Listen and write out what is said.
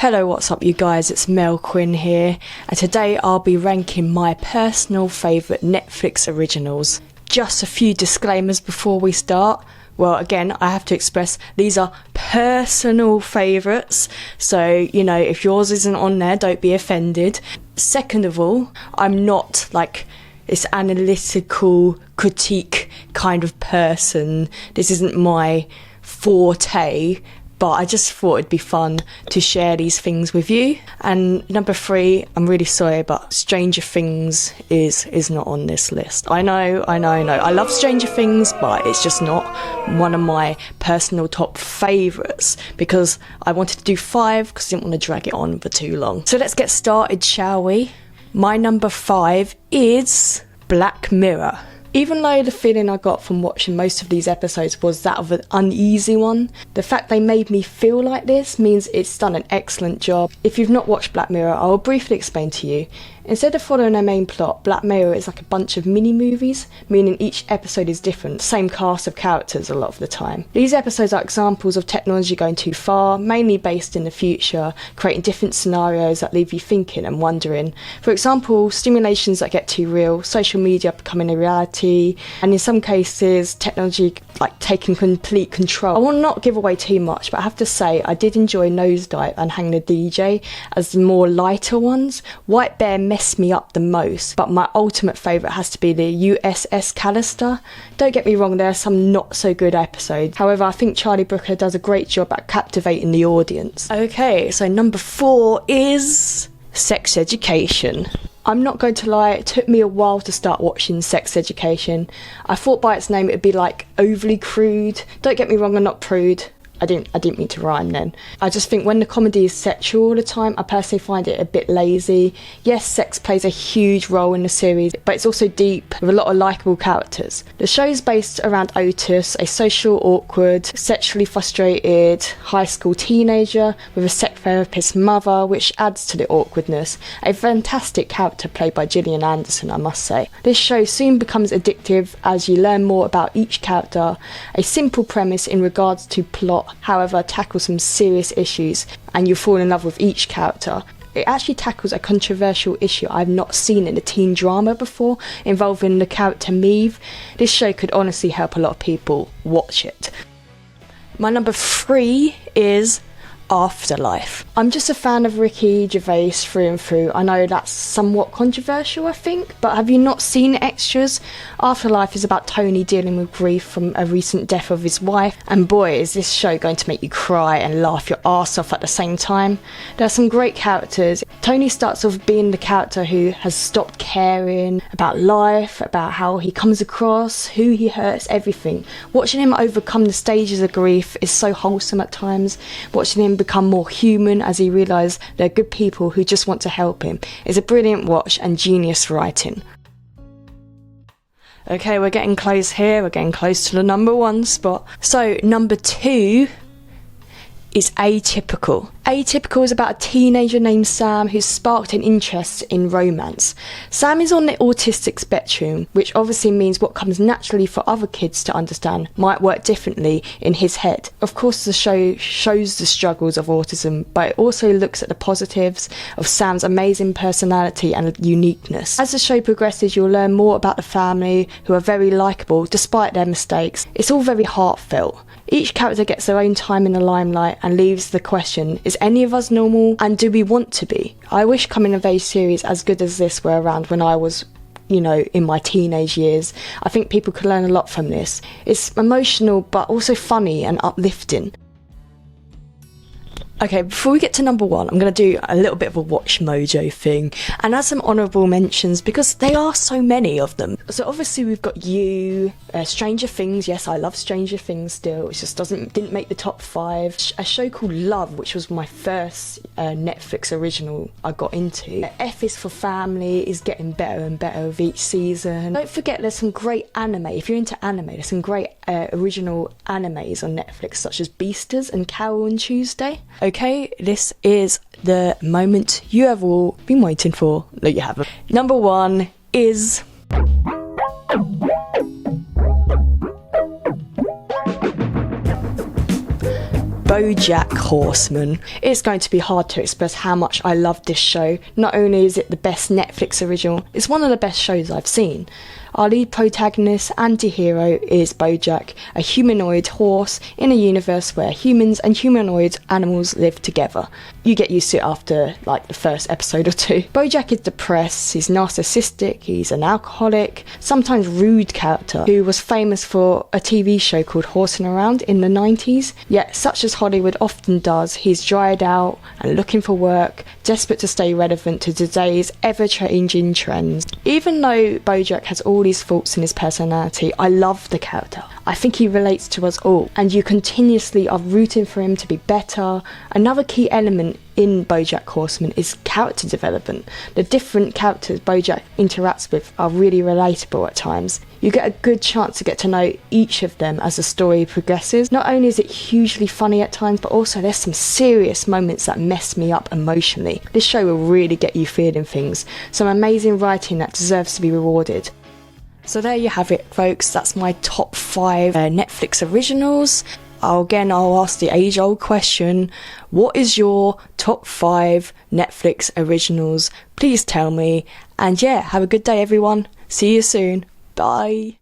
Hello, what's up you guys, it's MEL QUINN here, and today I'll be ranking my personal favourite Netflix originals. Just a few disclaimers before we start. Well, again, I have to express these are personal favourites, so, you know, if yours isn't on there, don't be offended. Second of all, I'm not like this analytical critique kind of person. This isn't my forte, but I just thought it'd be fun to share these things with you. And number 3, I'm really sorry, but Stranger Things is not on this list. I know. I love Stranger Things, but it's just not one of my personal top favourites because I wanted to do 5 because I didn't want to drag it on for too long. So let's get started, shall we? My number 5 is Black Mirror. Even though the feeling I got from watching most of these episodes was that of an uneasy one, the fact they made me feel like this means it's done an excellent job. If you've not watched Black Mirror, I will briefly explain to you. Instead of following a main plot, Black Mirror is like a bunch of mini-movies, meaning each episode is different, same cast of characters a lot of the time. These episodes are examples of technology going too far, mainly based in the future, creating different scenarios that leave you thinking and wondering. For example, stimulations that get too real, social media becoming a reality, and in some cases, technology like taking complete control. I will not give away too much, but I have to say I did enjoy Nosedive and Hang the DJ as the more lighter ones. White Bear messed me up the most, but my ultimate favourite has to be the USS Callister. Don't get me wrong, there are some not so good episodes. However, I think Charlie Brooker does a great job at captivating the audience. Okay, so number 4 is Sex Education. I'm not going to lie, it took me a while to start watching Sex Education. I thought by its name it would be like overly crude. Don't get me wrong, I'm not prude. I didn't mean to rhyme then. I just think when the comedy is sexual all the time, I personally find it a bit lazy. Yes, sex plays a huge role in the series, but it's also deep with a lot of likeable characters. The show is based around Otis, a social, awkward, sexually frustrated high school teenager with a sex therapist mother, which adds to the awkwardness. A fantastic character played by Gillian Anderson, I must say. This show soon becomes addictive as you learn more about each character. A simple premise in regards to plot, however, tackles some serious issues and you fall in love with each character. It actually tackles a controversial issue I've not seen in a teen drama before, involving the character Maeve. This show could honestly help a lot of people. Watch it. My number 3 is Afterlife. I'm just a fan of Ricky Gervais through and through. I know that's somewhat controversial, I think, but have you not seen extras? Afterlife is about Tony dealing with grief from a recent death of his wife, and boy is this show going to make you cry and laugh your arse off at the same time. There are some great characters. Tony starts off being the character who has stopped caring about life, about how he comes across, who he hurts, everything. Watching him overcome the stages of grief is so wholesome at times. Watching him become more human as he realised they're good people who just want to help him is a brilliant watch and genius writing. Okay, we're getting close here, we're getting close to the number 1 spot. So number 2 is Atypical. Atypical is about a teenager named Sam who's sparked an interest in romance. Sam is on the autistic spectrum, which obviously means what comes naturally for other kids to understand might work differently in his head. Of course, the show shows the struggles of autism, but it also looks at the positives of Sam's amazing personality and uniqueness. As the show progresses, you'll learn more about the family, who are very likeable despite their mistakes. It's all very heartfelt. Each character gets their own time in the limelight and leaves the question, is any of us normal and do we want to be? I wish coming of age series as good as this were around when I was, you know, in my teenage years. I think people could learn a lot from this. It's emotional but also funny and uplifting. Okay, before we get to number 1, I'm going to do a little bit of a Watch Mojo thing and add some honourable mentions because there are so many of them. So obviously we've got Stranger Things. Yes, I love Stranger Things still. It just didn't make the top 5. A show called Love, which was my first Netflix original I got into. F is for Family is getting better and better with each season. Don't forget there's some great anime. If you're into anime, there's some great original animes on Netflix such as Beastars and Carol and Tuesday. Okay, this is the moment you have all been waiting for. No, you haven't. Number 1 is Bojack Horseman. It's going to be hard to express how much I love this show. Not only is it the best Netflix original, it's one of the best shows I've seen. Our lead protagonist, anti-hero, is Bojack, a humanoid horse in a universe where humans and humanoid animals live together. You get used to it after like the first episode or two. Bojack is depressed, he's narcissistic, he's an alcoholic, sometimes rude character who was famous for a TV show called Horsing Around in the 90s. Yet, such as Hollywood often does, he's dried out and looking for work, desperate to stay relevant to today's ever-changing trends. Even though Bojack has all these faults in his personality, I love the character. I think he relates to us all, and you continuously are rooting for him to be better. Another key element in Bojack Horseman is character development. The different characters Bojack interacts with are really relatable at times. You get a good chance to get to know each of them as the story progresses. Not only is it hugely funny at times, but also there's some serious moments that mess me up emotionally. This show will really get you feeling things. Some amazing writing that deserves to be rewarded. So there you have it, folks. That's my top 5 Netflix originals. I'll ask the age-old question: what is your top 5 Netflix originals? Please tell me. And yeah, have a good day, everyone. See you soon. Bye.